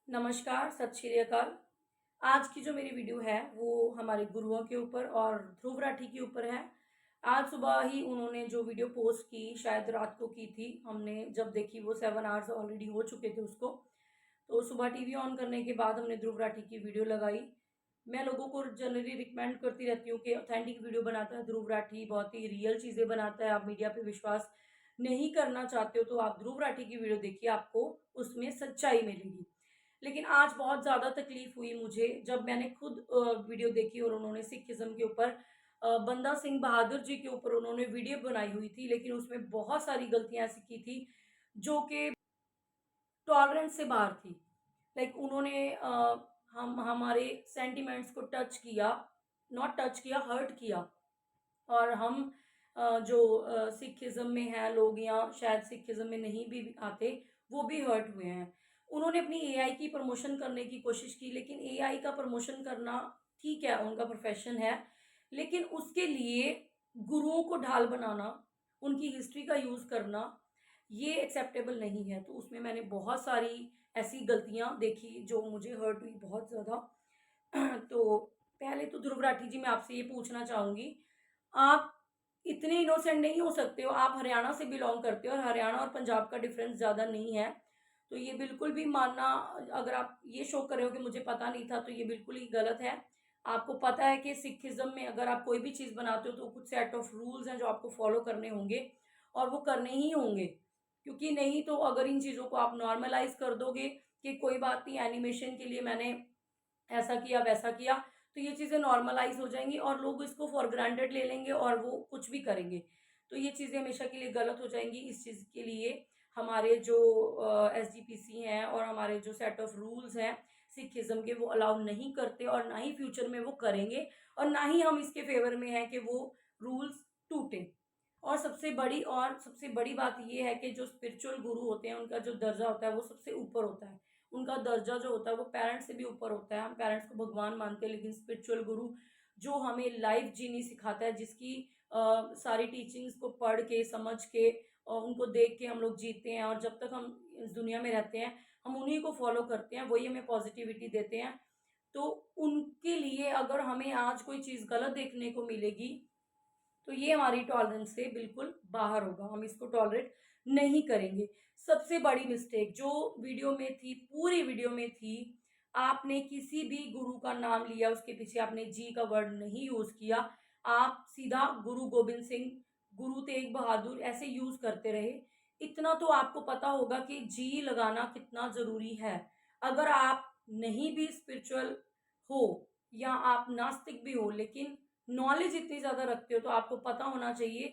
नमस्कार, सत श्री अकाल। आज की जो मेरी वीडियो है वो हमारे गुरुओं के ऊपर और ध्रुव राठी के ऊपर है। आज सुबह ही उन्होंने जो वीडियो पोस्ट की, शायद रात को की थी, हमने जब देखी वो 7 आवर्स ऑलरेडी हो चुके थे उसको। तो सुबह टीवी ऑन करने के बाद हमने ध्रुव राठी की वीडियो लगाई। मैं लोगों को जनरली रिकमेंड करती रहती हूँ कि ऑथेंटिक वीडियो बनाता है ध्रुव राठी, बहुत ही रियल चीज़ें बनाता है। आप मीडिया पे विश्वास नहीं करना चाहते हो तो आप ध्रुव राठी की वीडियो देखिए, आपको उसमें सच्चाई मिलेगी। लेकिन आज बहुत ज़्यादा तकलीफ हुई मुझे जब मैंने खुद वीडियो देखी और उन्होंने सिखिज़्म के ऊपर बंदा सिंह बहादुर जी के ऊपर उन्होंने वीडियो बनाई हुई थी, लेकिन उसमें बहुत सारी गलतियाँ ऐसी की थी जो कि टॉलरेंस से बाहर थी। लाइक उन्होंने हम हमारे सेंटिमेंट्स को टच किया, नॉट टच किया, हर्ट किया। और हम जो सिखिज़्म में हैं लोग या शायद सिखिज़्म में नहीं भी आते, वो भी हर्ट हुए हैं। उन्होंने अपनी एआई की प्रमोशन करने की कोशिश की, लेकिन एआई का प्रमोशन करना ठीक है, उनका प्रोफ़ेशन है। लेकिन उसके लिए गुरुओं को ढाल बनाना, उनकी हिस्ट्री का यूज़ करना, ये एक्सेप्टेबल नहीं है। तो उसमें मैंने बहुत सारी ऐसी गलतियाँ देखी जो मुझे हर्ट हुई बहुत ज़्यादा। तो पहले तो ध्रुव राठी जी, मैं आपसे ये पूछना चाहूँगी, आप इतने इनोसेंट नहीं हो सकते हो। आप हरियाणा से बिलॉन्ग करते हो और हरियाणा और पंजाब का डिफरेंस ज़्यादा नहीं है। तो ये बिल्कुल भी मानना, अगर आप ये शो कर रहे हो कि मुझे पता नहीं था, तो ये बिल्कुल ही गलत है। आपको पता है कि सिखिज़्म में अगर आप कोई भी चीज़ बनाते हो तो कुछ सेट ऑफ रूल्स हैं जो आपको फॉलो करने होंगे और वो करने ही होंगे। क्योंकि नहीं तो अगर इन चीज़ों को आप नॉर्मलाइज़ कर दोगे कि कोई बात नहीं, एनिमेशन के लिए मैंने ऐसा किया, वैसा किया, तो ये चीज़ें नॉर्मलाइज़ हो जाएँगी और लोग इसको फॉर ग्रांटेड ले लेंगे और वो कुछ भी करेंगे। तो ये चीज़ें हमेशा के लिए गलत हो जाएँगी। इस चीज़ के लिए हमारे जो एसजीपीसी हैं और हमारे जो सेट ऑफ रूल्स हैं सिखिज़्म के, वो अलाउ नहीं करते और ना ही फ्यूचर में वो करेंगे और ना ही हम इसके फ़ेवर में हैं कि वो रूल्स टूटें। और सबसे बड़ी बात ये है कि जो स्पिरिचुअल गुरु होते हैं, उनका जो दर्जा होता है वो सबसे ऊपर होता है। उनका दर्जा जो होता है वो पेरेंट्स से भी ऊपर होता है। हम पेरेंट्स को भगवान मानते हैं, लेकिन स्पिरिचुअल गुरु जो हमें लाइफ जीनी सिखाता है, जिसकी सारी टीचिंग्स को पढ़ के, समझ के और उनको देख के हम लोग जीते हैं, और जब तक हम इस दुनिया में रहते हैं हम उन्हीं को फॉलो करते हैं, वही हमें पॉजिटिविटी देते हैं। तो उनके लिए अगर हमें आज कोई चीज़ गलत देखने को मिलेगी तो ये हमारी टॉलरेंस से बिल्कुल बाहर होगा, हम इसको टॉलरेट नहीं करेंगे। सबसे बड़ी मिस्टेक जो वीडियो में थी, पूरी वीडियो में थी, आपने किसी भी गुरु का नाम लिया, उसके पीछे आपने जी का वर्ड नहीं यूज़ किया। आप सीधा गुरु गोबिंद सिंह, गुरु तेग बहादुर ऐसे यूज़ करते रहे। इतना तो आपको पता होगा कि जी लगाना कितना ज़रूरी है। अगर आप नहीं भी स्पिरिचुअल हो या आप नास्तिक भी हो, लेकिन नॉलेज इतनी ज़्यादा रखते हो, तो आपको पता होना चाहिए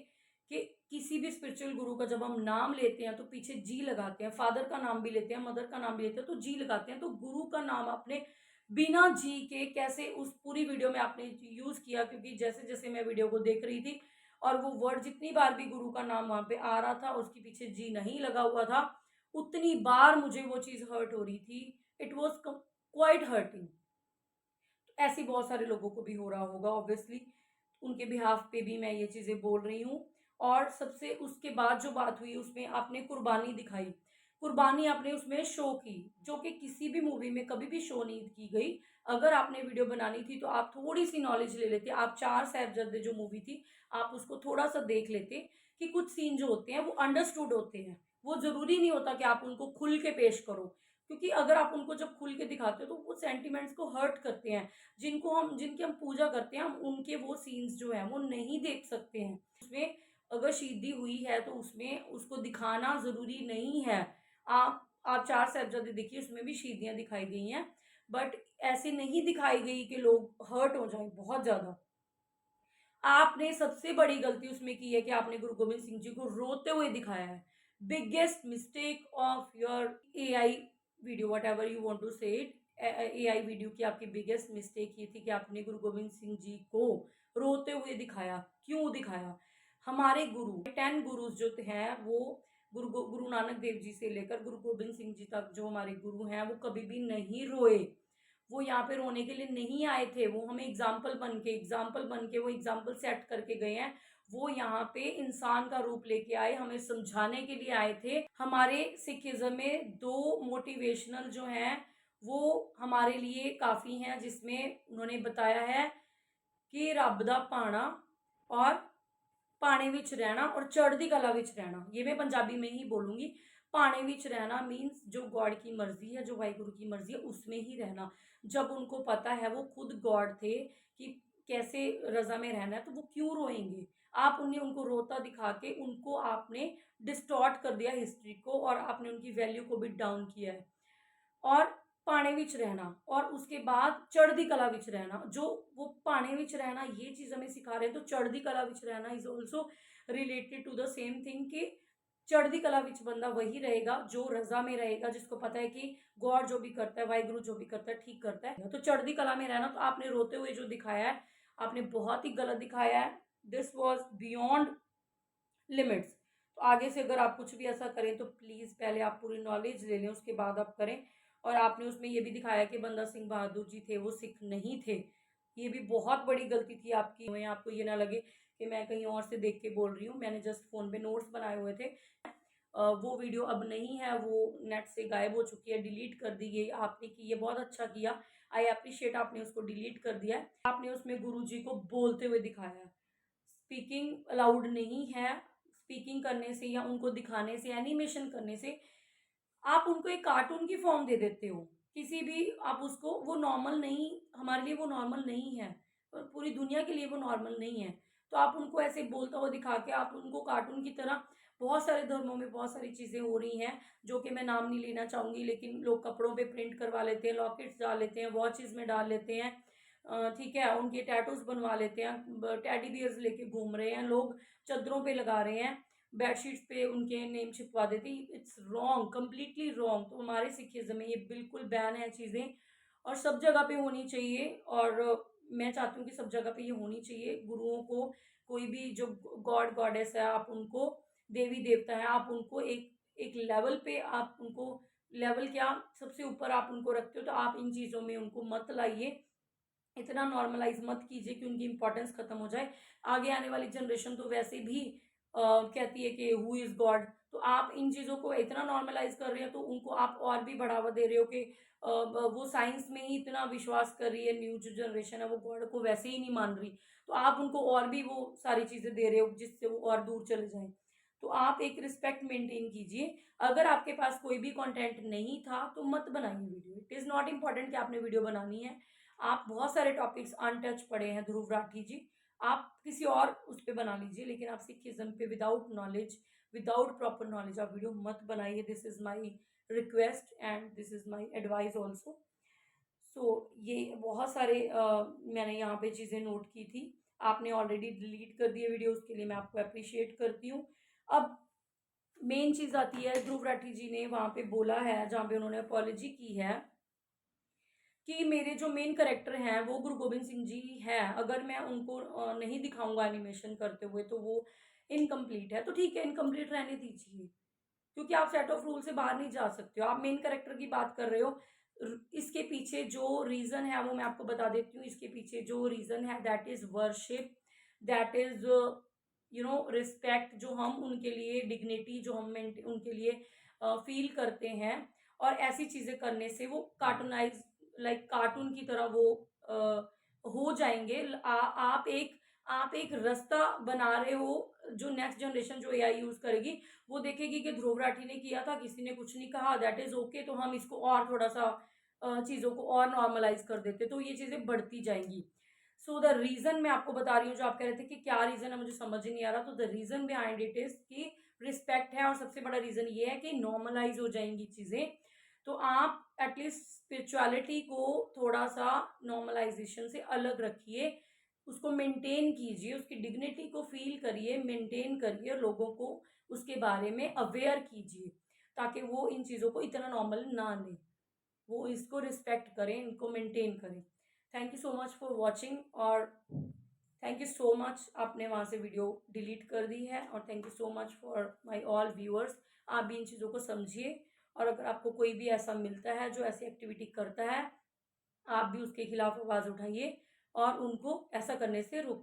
कि किसी भी स्पिरिचुअल गुरु का जब हम नाम लेते हैं तो पीछे जी लगाते हैं। फादर का नाम भी लेते हैं, मदर का नाम भी लेते हैं तो जी लगाते हैं। तो गुरु का नाम आपने बिना जी के कैसे उस पूरी वीडियो में आपने यूज़ किया, क्योंकि जैसे-जैसे मैं वीडियो को देख रही थी और वो वर्ड जितनी बार भी गुरु का नाम वहाँ पे आ रहा था, उसके पीछे जी नहीं लगा हुआ था, उतनी बार मुझे वो चीज़ हर्ट हो रही थी। It was quite hurting. ऐसे बहुत सारे लोगों को भी हो रहा होगा ऑब्वियसली, उनके बिहाफ पे भी मैं ये चीज़ें बोल रही हूँ। और सबसे उसके बाद जो बात हुई, उसमें आपने कुर्बानी दिखाई, कुर्बानी आपने उसमें शो की, जो कि किसी भी मूवी में कभी भी शो नहीं की गई। अगर आपने वीडियो बनानी थी तो आप थोड़ी सी नॉलेज ले लेते, आप चार साहिबजादे जो मूवी थी आप उसको थोड़ा सा देख लेते कि कुछ सीन जो होते हैं वो अंडरस्टूड होते हैं। वो ज़रूरी नहीं होता कि आप उनको खुल के पेश करो, क्योंकि अगर आप उनको जब खुल के दिखाते हो तो वो सेंटिमेंट्स को हर्ट करते हैं। जिनकी हम पूजा करते हैं, हम उनके वो सीन्स जो हैं वो नहीं देख सकते हैं। उसमें अगर शहीदी हुई है तो उसमें उसको दिखाना ज़रूरी नहीं है। आप चार साहिबजादे देखिए, उसमें भी शहीदियाँ दिखाई गई हैं, बट ऐसे नहीं दिखाई गई कि लोग हर्ट हो जाएँ बहुत ज़्यादा। आपने सबसे बड़ी गलती उसमें की है कि आपने गुरु गोबिंद सिंह जी को रोते हुए दिखाया है। Biggest mistake of your AI video, whatever you want to say it, AI video की आपकी बिगेस्ट मिस्टेक ये थी कि आपने गुरु गोबिंद सिंह जी को रोते हुए दिखाया। क्यों दिखाया? हमारे गुरु 10 गुरुज जो हैं वो गुरु नानक देव जी से लेकर गुरु गोबिंद सिंह जी तक जो हमारे गुरु हैं वो कभी भी नहीं रोए। वो यहाँ पे रोने के लिए नहीं आए थे, वो हमें एग्जाम्पल बन के वो एग्जाम्पल सेट करके गए हैं। वो यहाँ पे इंसान का रूप लेके आए, हमें समझाने के लिए आए थे। हमारे सिखिज्म में दो मोटिवेशनल जो हैं वो हमारे लिए काफ़ी हैं, जिसमें उन्होंने बताया है कि रब दा पाना और पाने विच रहना और चढ़दी कला विच रहना। ये मैं पंजाबी में ही बोलूँगी। पाने विच रहना मीन्स जो गॉड की मर्ज़ी है, जो वाहिगुरु की मर्ज़ी है, उसमें ही रहना। जब उनको पता है, वो खुद गॉड थे कि कैसे रज़ा में रहना है, तो वो क्यों रोएँगे? आप उन्हें उनको रोता दिखा के उनको आपने डिस्टॉर्ट कर दिया हिस्ट्री को, और आपने उनकी वैल्यू को भी डाउन किया है। और पाने विच रहना और उसके बाद चढ़दी कला विच रहना, जो वो पाने विच रहना ये चीज़ हमें सिखा रहे हैं, तो चढ़दी कला विच रहना is also related to the same thing कि चढ़दी कला विच बंदा वही रहेगा जो रज़ा में रहेगा, जिसको पता है कि गॉड जो भी करता है, वाहिगुरु जो भी करता है, ठीक करता है। तो चढ़दी कला में रहना, तो आपने रोते हुए जो दिखाया है, आपने बहुत ही गलत दिखाया है। This was beyond limits. तो आगे से अगर आप कुछ भी ऐसा करें, तो प्लीज़ पहले आप पूरी नॉलेज ले लें, उसके बाद आप करें। और आपने उसमें ये भी दिखाया कि बंदा सिंह बहादुर जी थे, वो सिख नहीं थे। ये भी बहुत बड़ी गलती थी आपकी। मैं आपको ये ना लगे कि मैं कहीं और से देख के बोल रही हूँ, मैंने जस्ट फ़ोन पे नोट्स बनाए हुए थे। वो वीडियो अब नहीं है, वो नेट से गायब हो चुकी है, डिलीट कर दी गई। आपने की ये बहुत अच्छा किया, आई एप्रिशिएट, आपने उसको डिलीट कर दिया है। आपने उसमें गुरु जी को बोलते हुए दिखाया है। स्पीकिंग अलाउड नहीं है। स्पीकिंग करने से या उनको दिखाने से, एनिमेशन करने से आप उनको एक कार्टून की फॉर्म दे देते हो। किसी भी आप उसको, वो नॉर्मल नहीं, हमारे लिए वो नॉर्मल नहीं है और पूरी दुनिया के लिए वो नॉर्मल नहीं है। तो आप उनको ऐसे बोलता हुआ दिखा के आप उनको कार्टून की तरह, बहुत सारे धर्मों में बहुत सारी चीज़ें हो रही हैं जो कि मैं नाम नहीं लेना चाहूँगी, लेकिन लोग कपड़ों पे प्रिंट करवा लेते हैं, लॉकेट्स डाल लेते हैं, वॉचेस में डाल लेते हैं, ठीक है, उनके टैटूज़ बनवा लेते हैं, टेडी बियर्स लेके घूम रहे हैं लोग, चद्दरों पे लगा रहे हैं, बेडशीट्स पे उनके नेम छिपवा देते। It's wrong, completely wrong. तो हमारे सिखिज़्म में ये बिल्कुल बैन है चीज़ें, और सब जगह पे होनी चाहिए। और मैं चाहती हूँ कि सब जगह पे ये होनी चाहिए। गुरुओं को, कोई भी जो गॉड गॉडेस है, आप उनको, देवी देवता है, आप उनको एक एक लेवल पे, आप उनको लेवल क्या, सबसे ऊपर आप उनको रखते हो, तो आप इन चीज़ों में उनको मत लाइए। इतना नॉर्मलाइज मत कीजिए कि उनकी इंपॉर्टेंस खत्म हो जाए। आगे आने वाली जनरेशन तो वैसे भी कहती है कि हु इज गॉड। तो आप इन चीज़ों को इतना नॉर्मलाइज कर रहे हैं, तो उनको आप और भी बढ़ावा दे रहे हो कि वो साइंस में ही इतना विश्वास कर रही है। न्यू जो जनरेशन है वो गॉड को वैसे ही नहीं मान रही, तो आप उनको और भी वो सारी चीज़ें दे रहे हो जिससे वो और दूर चले जाएं। तो आप एक रिस्पेक्ट मेंटेन कीजिए। अगर आपके पास कोई भी कंटेंट नहीं था तो मत बनाइए video. It is not important कि आपने वीडियो बनानी है। आप, बहुत सारे टॉपिक्स अनटच पड़े हैं ध्रुव राठी जी, आप किसी और उस पे बना लीजिए, लेकिन आप सिखिज्म पे without knowledge, without proper knowledge आप वीडियो मत बनाइए। This is my request and this is my advice also. So ये बहुत सारे मैंने यहाँ पे चीज़ें नोट की थी। आपने ऑलरेडी डिलीट कर दिए वीडियो, उसके लिए मैं आपको अप्रिशिएट करती हूँ। अब मेन चीज़ आती है, ध्रुव राठी जी ने वहाँ पे बोला है, जहाँ पे उन्होंने अपॉलॉजी की है कि मेरे जो मेन कैरेक्टर हैं वो गुरु गोबिंद सिंह जी हैं। अगर मैं उनको नहीं दिखाऊंगा एनिमेशन करते हुए, तो वो इनकम्प्लीट है। तो ठीक है, इनकम्प्लीट रहने दीजिए, क्योंकि आप सेट ऑफ रूल से बाहर नहीं जा सकते हो। आप मेन कैरेक्टर की बात कर रहे हो। इसके पीछे जो रीज़न है वो मैं आपको बता देती हूँ। इसके पीछे जो रीज़न है, that is worship, that is respect, जो हम उनके लिए, डिग्निटी जो हम उनके लिए फील करते हैं। और ऐसी चीज़ें करने से वो कार्टूनाइज, लाइक कार्टून की तरह वो हो जाएंगे। आप एक रास्ता बना रहे हो, जो नेक्स्ट जनरेशन जो एआई यूज करेगी वो देखेगी कि ध्रुव राठी ने किया था, किसी ने कुछ नहीं कहा, दैट इज ओके, तो हम इसको और थोड़ा सा चीज़ों को और नॉर्मलाइज कर देते, तो ये चीज़ें बढ़ती जाएंगी। सो द रीज़न मैं आपको बता रही हूँ, जो आप कह रहे थे कि क्या रीज़न है, मुझे समझ ही नहीं आ रहा। तो the reason behind it is कि रिस्पेक्ट है, और सबसे बड़ा रीज़न ये है कि नॉर्मलाइज हो जाएंगी चीज़ें। तो आप एटलीस्ट स्पिरिचुअलिटी को थोड़ा सा नॉर्मलाइजेशन से अलग रखिए, उसको मेंटेन कीजिए, उसकी डिग्निटी को फील करिए, मेंटेन करिए, लोगों को उसके बारे में अवेयर कीजिए, ताकि वो इन चीज़ों को इतना नॉर्मल ना लें, वो इसको रिस्पेक्ट करें, इनको मेंटेन करें। Thank you so much for watching, और थैंक यू सो मच, आपने वहाँ से वीडियो डिलीट कर दी है। और thank you so much for my all viewers. आप भी इन चीज़ों को समझिए, और अगर आपको कोई भी ऐसा मिलता है जो ऐसी एक्टिविटी करता है, आप भी उसके खिलाफ आवाज़ उठाइए और उनको ऐसा करने से रोकिए।